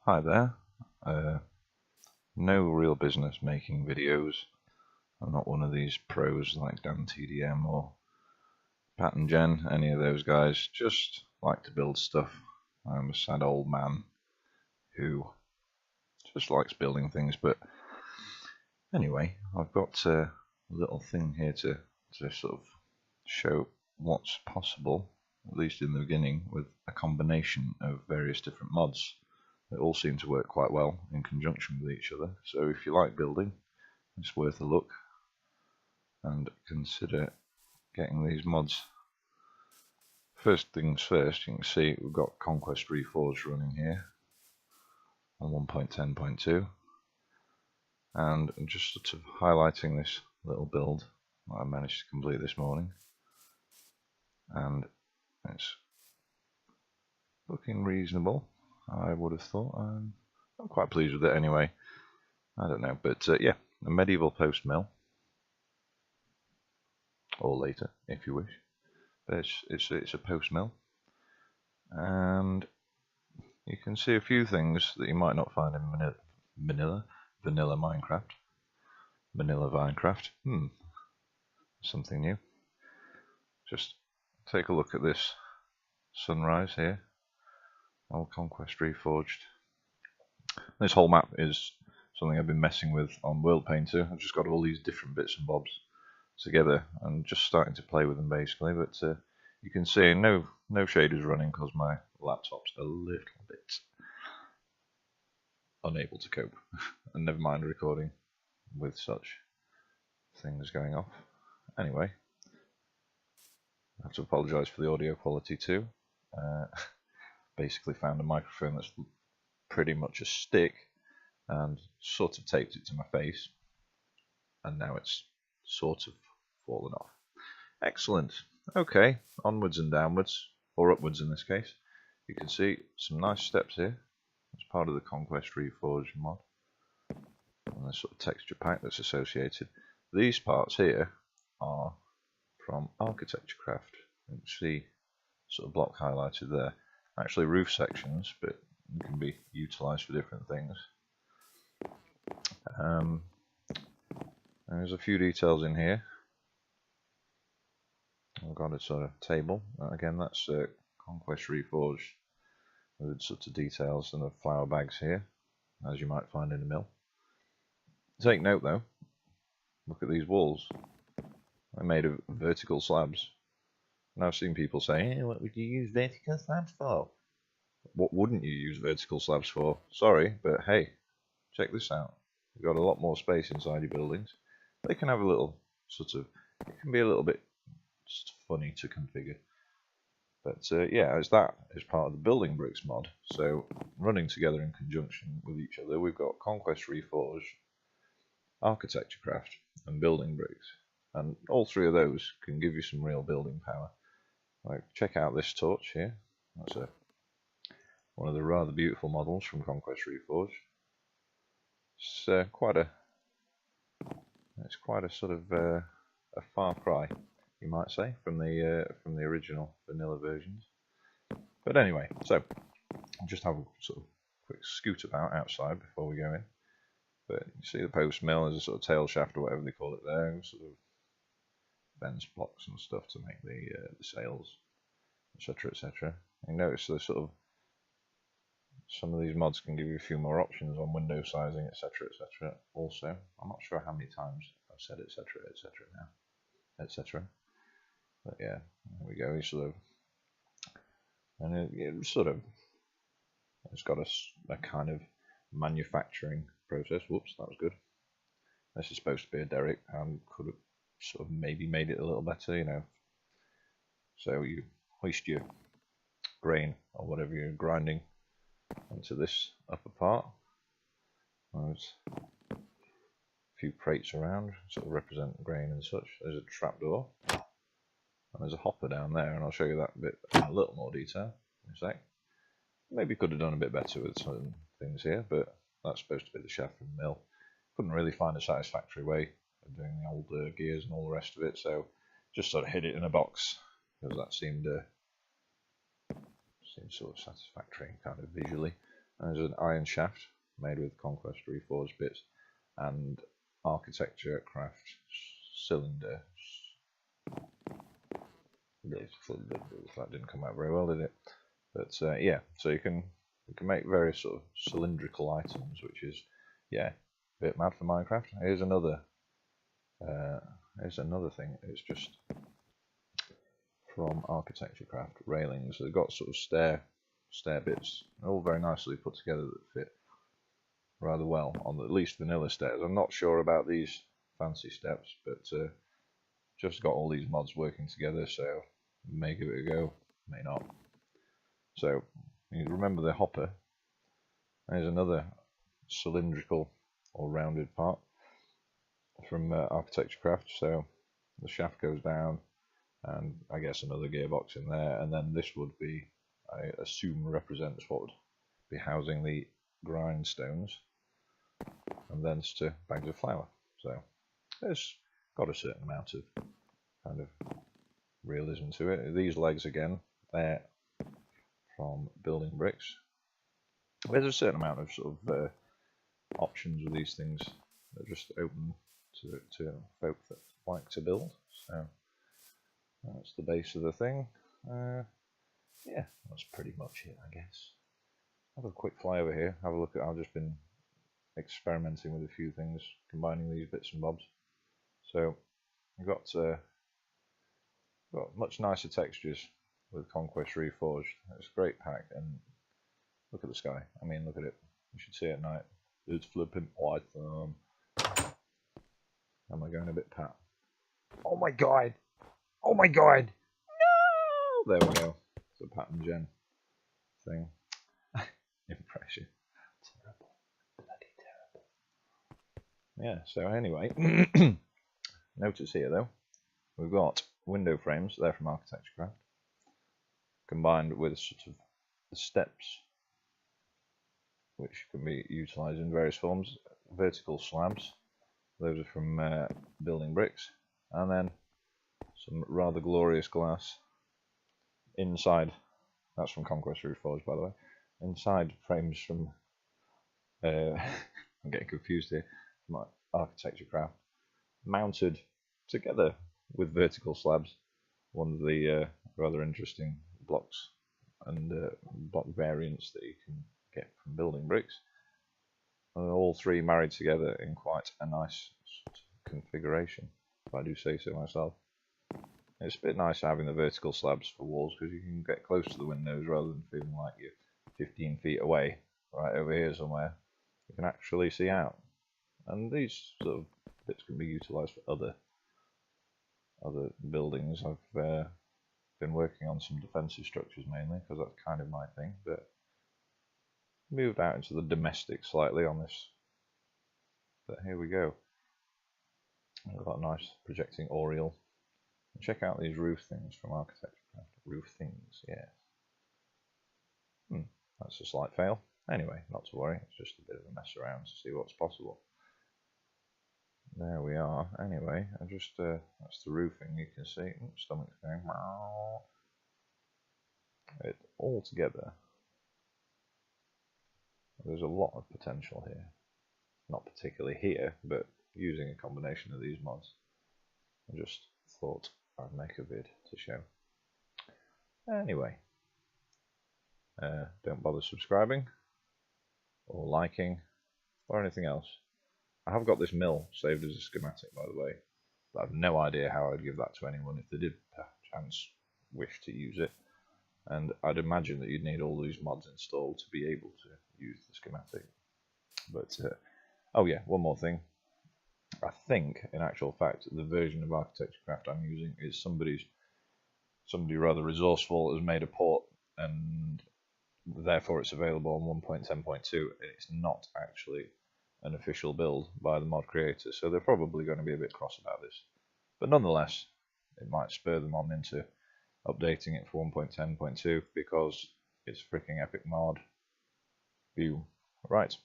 Hi there. No real business making videos. I'm not one of these pros like Dan TDM or Pat and Jen, any of those guys. Just like to build stuff. I'm a sad old man who just likes building things. But anyway, I've got a little thing here to sort of show what's possible, at least in the beginning, with a combination of various different mods. They all seem to work quite well in conjunction with each other, so if you like building, it's worth a look and consider getting these mods. First things first, you can see we've got Conquest Reforged running here on 1.10.2, and I'm just sort of highlighting this little build that I managed to complete this morning, and it's looking reasonable. I would have thought. I'm quite pleased with it anyway. I don't know, but yeah, a medieval post mill, or later if you wish. But it's a post mill, and you can see a few things that you might not find in vanilla Minecraft. Vanilla Minecraft. Something new. Just take a look at this sunrise here. Old Conquest Reforged. This whole map is something I've been messing with on World Painter. I've just got all these different bits and bobs together and just starting to play with them basically. But you can see no shaders running because my laptop's a little bit unable to cope. And never mind recording with such things going off. Anyway, I have to apologise for the audio quality too. Basically found a microphone that's pretty much a stick and sort of taped it to my face, and now it's sort of fallen off. Excellent. Okay, onwards and downwards, or upwards in this case. You can see some nice steps here as part of the Conquest Reforged mod, and the sort of texture pack that's associated. These parts here are from Architecture Craft. You can see sort of block highlighted there. Actually roof sections, but can be utilised for different things. There's a few details in here. I've got a sort of table. Again, that's Conquest Reforged with sorts of details and the flower bags here, as you might find in a mill. Take note though, look at these walls. They're made of vertical slabs. And I've seen people say, hey, what would you use vertical slabs for? What wouldn't you use vertical slabs for? Sorry, but hey, check this out. You've got a lot more space inside your buildings. They can have a little sort of, it can be a little bit just funny to configure. But yeah, as that is part of the building bricks mod, so running together in conjunction with each other, we've got Conquest Reforged, Architecture Craft, and building bricks. And all three of those can give you some real building power. Like, check out this torch here. That's one of the rather beautiful models from Conquest Reforged. It's quite a sort of a far cry, you might say, from the original vanilla versions. But anyway, so I'll just have a sort of quick scoot about outside before we go in. But you see the post mill as a sort of tail shaft or whatever they call it there, sort of fence blocks and stuff to make the sails, etc., etc. You notice the sort of some of these mods can give you a few more options on window sizing, etc., etc. Also, I'm not sure how many times I've said etc., etc. now, etc. But yeah, there we go. You sort of, and it's got a kind of manufacturing process. Whoops, that was good. This is supposed to be a derrick. Could have sort of maybe made it a little better, you know. So you hoist your grain or whatever you're grinding into this upper part. There's a few crates around, sort of represent grain and such. There's a trapdoor, and there's a hopper down there, and I'll show you that bit in a little more detail in a sec. Maybe could have done a bit better with some things here, but that's supposed to be the shaft from the mill. Couldn't really find a satisfactory way of doing the old gears and all the rest of it, so just sort of hid it in a box because that seemed sort of satisfactory kind of visually. There's an iron shaft made with Conquest Reforged bits and architecture craft cylinder. That didn't come out very well, did it? But yeah, so you can make various sort of cylindrical items, which is, yeah, a bit mad for Minecraft. Here's another thing. It's just from architecture craft railings. They've got sort of stair bits, all very nicely put together that fit rather well on at least vanilla stairs. I'm not sure about these fancy steps, but just got all these mods working together, so may give it a go, may not. So you remember the hopper. There's another cylindrical or rounded part from architecture craft. So the shaft goes down, and I guess another gearbox in there, and then this would be, I assume, represents what would be housing the grindstones, and thence to bags of flour. So it's got a certain amount of kind of realism to it. These legs again, they're from building bricks. There's a certain amount of sort of options with these things that are just open to folk that like to build. So that's the base of the thing. Yeah, that's pretty much it, I guess. Have a quick fly over here, have a look at. I've just been experimenting with a few things, combining these bits and bobs. So I've got much nicer textures with Conquest Reforged. It's a great pack, and look at the sky. I mean, look at it. You should see it at night. It's flipping white. Am I going a bit pat? Oh my god! Oh my god! No! There we go. It's a Pat and Jen thing. Impression. Terrible. Bloody terrible. Yeah, so anyway, notice here though, we've got window frames, they're from Architecture Craft, combined with sort of the steps, which can be utilised in various forms. Vertical slabs, those are from building bricks, and then some rather glorious glass inside. That's from Conquest Reforged, by the way. Inside frames from I'm getting confused here. My Architecture Craft, mounted together with vertical slabs. One of the rather interesting blocks and block variants that you can get from building bricks. All three married together in quite a nice configuration, if I do say so myself. It's a bit nice having the vertical slabs for walls, because you can get close to the windows rather than feeling like you're 15 feet away, right over here somewhere. You can actually see out. And these sort of bits can be utilised for other buildings. I've been working on some defensive structures mainly, because that's kind of my thing, but moved out into the domestic slightly on this. But here we go. I've got a nice projecting oriel. Check out these roof things from Architecture Craft. Roof things, yes. That's a slight fail. Anyway, not to worry, it's just a bit of a mess around to see what's possible. There we are. Anyway, I just that's the roofing. You can see stomach's going. It all together. There's a lot of potential here. Not particularly here, but using a combination of these mods. I just thought I'd make a vid to show. Anyway, don't bother subscribing or liking or anything else. I have got this mill saved as a schematic, by the way, but I have no idea how I'd give that to anyone if they did perchance wish to use it. And I'd imagine that you'd need all these mods installed to be able to use the schematic. But oh yeah, one more thing. I think, in actual fact, the version of Architecture Craft I'm using is somebody rather resourceful has made a port, and therefore it's available on 1.10.2, and it's not actually an official build by the mod creator, so they're probably going to be a bit cross about this. But nonetheless, it might spur them on into updating it for 1.10.2 because it's freaking epic mod. View. Right.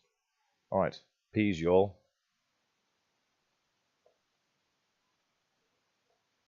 Alright. Peace, y'all.